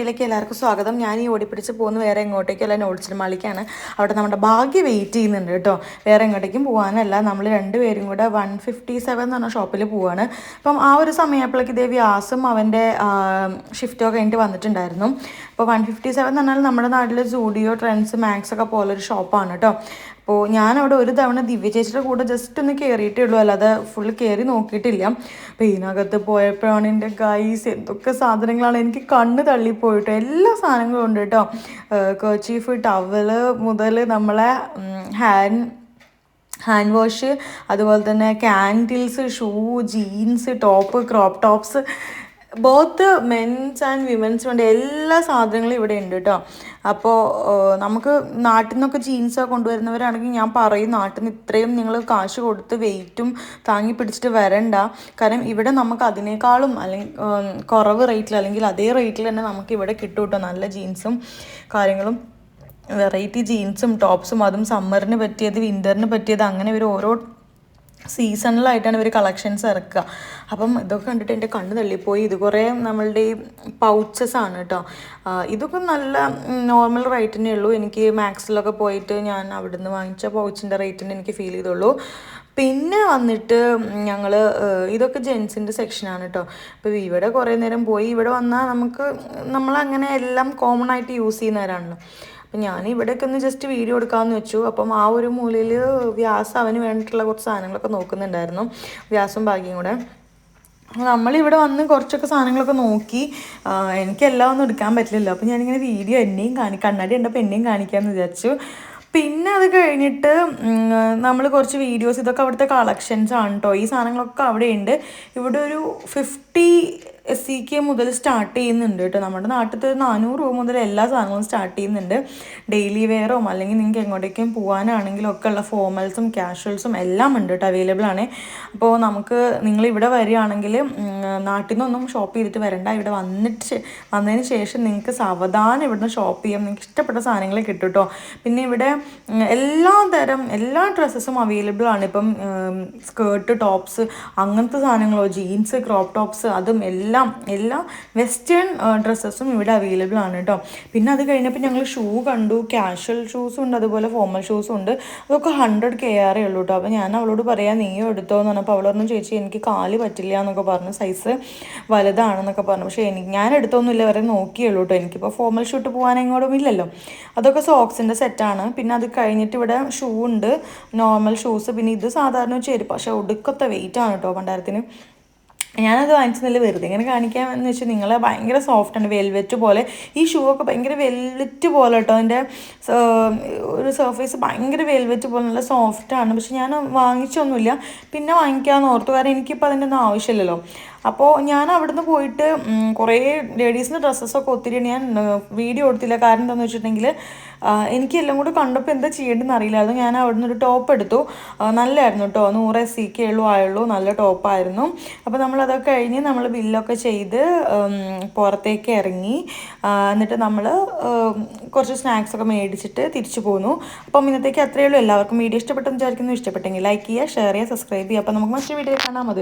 വീഡിയോയിലേക്ക് എല്ലാവർക്കും സ്വാഗതം. ഞാൻ ഈ ഓടിപ്പിടിച്ച് പോകുന്ന വേറെ എങ്ങോട്ടേക്കല്ല, നോട്ട്സിൽ മാളിക്കാണ്. അവിടെ നമ്മുടെ ഭാഗ്യ വെയിറ്റ് ചെയ്യുന്നുണ്ട് കേട്ടോ. വേറെ എങ്ങോട്ടേക്കും പോകാനല്ല, നമ്മൾ രണ്ടുപേരും കൂടെ 157 എന്ന് പറഞ്ഞ ഷോപ്പിൽ പോവാണ്. അപ്പം ആ ഒരു സമയപ്പോഴേക്ക് ഇതേ വ്യാസും അവൻ്റെ ഷിഫ്റ്റോ കഴിഞ്ഞിട്ട് വന്നിട്ടുണ്ടായിരുന്നു. അപ്പോൾ 157 എന്ന് പറഞ്ഞാൽ നമ്മുടെ നാട്ടിൽ സൂഡിയോ, ട്രെൻഡ്സ്, മാക്സ് ഒക്കെ പോലൊരു ഷോപ്പാണ് കേട്ടോ. അപ്പോൾ ഞാനവിടെ ഒരു തവണ ദിവ്യ ചേച്ചിയുടെ കൂടെ ജസ്റ്റ് ഒന്ന് കയറിയിട്ടേ ഉള്ളൂ, അല്ലാതെ ഫുള്ള് കയറി നോക്കിയിട്ടില്ല. അപ്പോൾ ഇതിനകത്ത് പോയപ്പോഴാണ് എൻ്റെ ഗൈസ് എന്തൊക്കെ സാധനങ്ങളാണ്, എനിക്ക് കണ്ണ് തള്ളിപ്പോയിട്ടോ. എല്ലാ സാധനങ്ങളും ഉണ്ട് കേട്ടോ. കർച്ചീഫ്, ടവല് മുതൽ നമ്മളെ ഹാൻഡ് വാഷ്, അതുപോലെ തന്നെ candles, shoe, jeans, top, crop tops, both men's and women's വേണ്ട എല്ലാ സാധനങ്ങളും ഇവിടെ ഉണ്ട് കേട്ടോ. അപ്പോൾ നമുക്ക് നാട്ടിൽ നിന്നൊക്കെ ജീൻസൊക്കെ കൊണ്ടുവരുന്നവരാണെങ്കിൽ ഞാൻ പറയും, നാട്ടിൽ നിന്ന് ഇത്രയും നിങ്ങൾ കാശ് കൊടുത്ത് വെയിറ്റും താങ്ങി പിടിച്ചിട്ട് വരണ്ട. കാരണം ഇവിടെ നമുക്ക് അതിനേക്കാളും അല്ലെങ്കിൽ കുറവ് റേറ്റിൽ അല്ലെങ്കിൽ അതേ റേറ്റിൽ തന്നെ നമുക്ക് ഇവിടെ കിട്ടും കേട്ടോ. നല്ല ജീൻസും കാര്യങ്ങളും, വെറൈറ്റി ജീൻസും ടോപ്സും, അതും സമ്മറിന് പറ്റിയത്, വിൻ്ററിന് പറ്റിയത്, അങ്ങനെ ഇവർ ഓരോ സീസണിലായിട്ടാണ് ഇവർ കളക്ഷൻസ് ഇറക്കുക. അപ്പം ഇതൊക്കെ കണ്ടിട്ട് എൻ്റെ കണ്ണ് തള്ളിപ്പോയി. ഇത് കുറേ നമ്മളുടെ ഈ പൗച്ചസ് ആണ് കേട്ടോ. ഇതൊക്കെ നല്ല നോർമൽ റേറ്റിനേ ഉള്ളൂ. എനിക്ക് മാക്സിലൊക്കെ പോയിട്ട് ഞാൻ അവിടെ നിന്ന് വാങ്ങിച്ച പൗച്ചിൻ്റെ റേറ്റിന് എനിക്ക് ഫീൽ ചെയ്തുള്ളൂ. പിന്നെ വന്നിട്ട് ഞങ്ങൾ ഇതൊക്കെ ജെൻസിൻ്റെ സെക്ഷനാണ് കേട്ടോ. അപ്പോൾ ഇവിടെ കുറേ നേരം പോയി. ഇവിടെ വന്നാൽ നമ്മളങ്ങനെ എല്ലാം കോമൺ ആയിട്ട് യൂസ് ചെയ്യുന്നവരാണല്ലോ. അപ്പം ഞാൻ ഇവിടെയൊക്കെ ഒന്ന് ജസ്റ്റ് വീഡിയോ എടുക്കാമെന്ന് വെച്ചു. അപ്പം ആ ഒരു മൂലയിൽ വ്യാസം അവന് വേണ്ടിയിട്ടുള്ള കുറച്ച് സാധനങ്ങളൊക്കെ നോക്കുന്നുണ്ടായിരുന്നു, വ്യാസും ഭാഗ്യം കൂടെ. നമ്മളിവിടെ വന്ന് കുറച്ചൊക്കെ സാധനങ്ങളൊക്കെ നോക്കി. എനിക്കെല്ലാം ഒന്നും എടുക്കാൻ പറ്റില്ലല്ലോ. അപ്പം ഞാനിങ്ങനെ വീഡിയോ കണ്ണാടി ഉണ്ടപ്പോൾ എന്നെയും കാണിക്കാമെന്ന് വിചാരിച്ചു. പിന്നെ അത് കഴിഞ്ഞിട്ട് നമ്മൾ കുറച്ച് വീഡിയോസ്, ഇതൊക്കെ അവിടുത്തെ കളക്ഷൻസ് ആണ് കേട്ടോ. ഈ സാധനങ്ങളൊക്കെ അവിടെ ഉണ്ട്. ഇവിടെ ഒരു 50 SEK മുതൽ സ്റ്റാർട്ട് ചെയ്യുന്നുണ്ട് കേട്ടോ. നമ്മുടെ നാട്ടിൽ 400 രൂപ മുതൽ എല്ലാ സാധനങ്ങളും സ്റ്റാർട്ട് ചെയ്യുന്നുണ്ട്. ഡെയിലി വെയറും അല്ലെങ്കിൽ നിങ്ങൾക്ക് എങ്ങോട്ടേക്കും പോകാനാണെങ്കിലും ഒക്കെ ഉള്ള ഫോർമൽസും കാഷ്വൽസും എല്ലാം ഉണ്ട് കേട്ടോ, അവൈലബിൾ ആണ്. അപ്പോൾ നിങ്ങളിവിടെ വരികയാണെങ്കിൽ നാട്ടിൽ നിന്നൊന്നും ഷോപ്പ് ചെയ്തിട്ട് വരണ്ട. ഇവിടെ വന്നതിന് ശേഷം നിങ്ങൾക്ക് സാവധാനം ഇവിടുന്ന് ഷോപ്പ് ചെയ്യാം. നിങ്ങൾക്ക് ഇഷ്ടപ്പെട്ട സാധനങ്ങൾ കിട്ടും കേട്ടോ. പിന്നെ ഇവിടെ എല്ലാ ഡ്രസ്സസും അവൈലബിൾ ആണ്. ഇപ്പം സ്കേർട്ട്, ടോപ്സ്, അങ്ങനത്തെ സാധനങ്ങളോ, ജീൻസ്, ക്രോപ്പ് ടോപ്സ്, അതും എല്ലാ വെസ്റ്റേൺ ഡ്രസ്സസും ഇവിടെ അവൈലബിൾ ആണ് കേട്ടോ. പിന്നെ അത് കഴിഞ്ഞപ്പോൾ ഞങ്ങൾ ഷൂ കണ്ടു. കാഷ്വൽ ഷൂസും ഉണ്ട്, അതുപോലെ ഫോർമൽ ഷൂസും ഉണ്ട്. അതൊക്കെ 100 KR ഉള്ളൂ കേട്ടോ. അപ്പോൾ ഞാൻ അവളോട് പറയാം നീയോ എടുത്തോ എന്ന് പറഞ്ഞപ്പോൾ അവൾ പറഞ്ഞു, ചേച്ചി എനിക്ക് കാല് പറ്റില്ല എന്നൊക്കെ പറഞ്ഞു, സൈസ് വലുതാണെന്നൊക്കെ പറഞ്ഞു. പക്ഷേ ഞാൻ എടുത്തൊന്നുമില്ല, വരെ നോക്കിയുള്ളൂ കേട്ടോ. എനിക്കിപ്പോൾ ഫോർമൽ ഷൂട്ട് പോകാൻ എങ്ങോട്ടും ഇല്ലല്ലോ. അതൊക്കെ സോക്സിൻ്റെ സെറ്റാണ്. പിന്നെ അത് കഴിഞ്ഞിട്ട് ഇവിടെ ഷൂ ഉണ്ട്, നോർമൽ ഷൂസ്. പിന്നെ ഇത് സാധാരണ ചെരുപ്പ്, പക്ഷേ ഒടുക്കത്തെ വെയിറ്റ് ആണ് കേട്ടോ പണ്ടാരത്തിന്. ഞാനത് വാങ്ങിച്ചെന്നില്ല, വെറുതെ ഇങ്ങനെ കാണിക്കാമെന്ന് വെച്ചാൽ. നിങ്ങളെ ഭയങ്കര സോഫ്റ്റാണ്, വെൽവെറ്റ് പോലെ. ഈ ഷൂ ഒക്കെ ഭയങ്കര വെൽവെറ്റ് പോലെ കേട്ടോ. അതിൻ്റെ ഒരു സർഫേസ് ഭയങ്കര വെൽവെറ്റ് പോലെ നല്ല സോഫ്റ്റാണ്. പക്ഷെ ഞാൻ വാങ്ങിച്ചൊന്നുമില്ല, പിന്നെ വാങ്ങിക്കാമെന്ന് ഓർത്തു. കാരണം എനിക്കിപ്പോൾ അതിൻ്റെ ഒന്നും ആവശ്യമില്ലല്ലോ. അപ്പോൾ ഞാൻ അവിടുന്ന് പോയിട്ട് കുറേ ലേഡീസിൻ്റെ ഡ്രസ്സസൊക്കെ ഒത്തിരി ഞാൻ വീഡിയോ എടുത്തില്ല. കാരണം എന്താണെന്ന് വെച്ചിട്ടുണ്ടെങ്കിൽ എനിക്ക് എല്ലാം കൂടെ കണ്ടപ്പോൾ എന്താ ചെയ്യേണ്ടതെന്ന് അറിയില്ലായിരുന്നു. ഞാൻ അവിടുന്ന് ഒരു ടോപ്പ് എടുത്തു. നല്ലതായിരുന്നു കേട്ടോ, 100 SEK ആയുള്ളൂ, നല്ല ടോപ്പായിരുന്നു. അപ്പോൾ നമ്മളതൊക്കെ കഴിഞ്ഞ് നമ്മൾ ബില്ലൊക്കെ ചെയ്ത് പുറത്തേക്ക് ഇറങ്ങി. എന്നിട്ട് നമ്മൾ കുറച്ച് സ്നാക്സൊക്കെ മേടിച്ചിട്ട് തിരിച്ചു പോന്നു. അപ്പം ഇന്നത്തേക്ക് അത്രയേ ഉള്ളൂ. എല്ലാവർക്കും വീഡിയോ ഇഷ്ടപ്പെട്ടെന്ന് വിചാരിക്കുന്നു. ഇഷ്ടപ്പെട്ടെങ്കിൽ ലൈക്ക് ചെയ്യുക, ഷെയർ ചെയ്യുക, സബ്സ്ക്രൈബ് ചെയ്യുക. അപ്പോൾ നമുക്ക് മറ്റൊരു വീഡിയോ കാണാം. അതുവരെ